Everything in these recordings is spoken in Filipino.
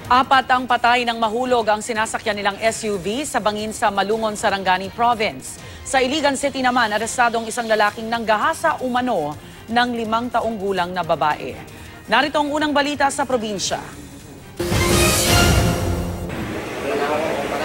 Apat ang patay ng mahulog ang sinasakyan nilang SUV sa bangin sa Malungon, Sarangani Province. Sa Iligan City naman, arestadong isang lalaking nanggahasa umano ng 5 taong gulang na babae. Narito ang unang balita sa probinsya.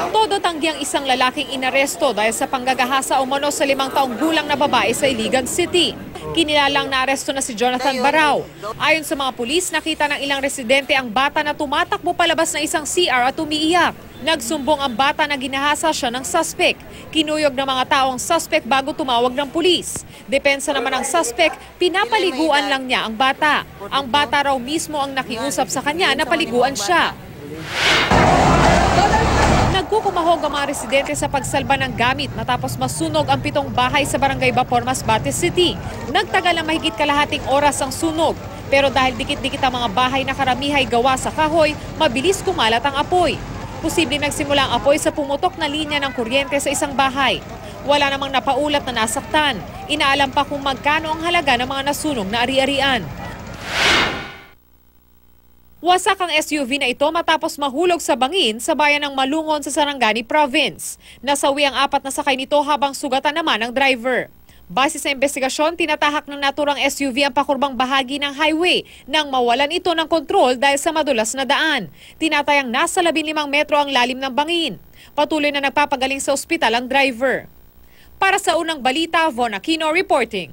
Todo tanggi ang isang lalaking inaresto dahil sa panggagahasa umano sa 5 taong gulang na babae sa Iligan City. Kinilalang naaresto na si Jonathan Barao. Ayon sa mga pulis, nakita ng ilang residente ang bata na tumatakbo palabas ng isang CR at umiiyak. Nagsumbong ang bata na ginahasa siya ng suspect. Kinuyog ng mga tao ang suspect bago tumawag ng pulis. Depensa naman ng suspect, pinapaliguan lang niya ang bata. Ang bata raw mismo ang nakiusap sa kanya na paliguan siya. Nagkukumahog ang mga residente sa pagsalba ng gamit matapos masunog ang 7 bahay sa Barangay Bapor, Masbate City. Nagtagal ng mahigit kalahating oras ang sunog. Pero dahil dikit-dikit ang mga bahay na karamihay gawa sa kahoy, mabilis kumalat ang apoy. Posible nagsimula ang apoy sa pumutok na linya ng kuryente sa isang bahay. Wala namang napaulat na nasaktan. Inaalam pa kung magkano ang halaga ng mga nasunog na ari-arian. Wasak ang SUV na ito matapos mahulog sa bangin sa bayan ng Malungon sa Sarangani Province. Nasawi ang 4 na sakay nito habang sugatan naman ang driver. Base sa investigasyon, tinatahak ng naturang SUV ang pakurbang bahagi ng highway nang mawalan ito ng kontrol dahil sa madulas na daan. Tinatayang nasa 15 metro ang lalim ng bangin. Patuloy na nagpapagaling sa ospital ang driver. Para sa unang balita, Von Aquino reporting.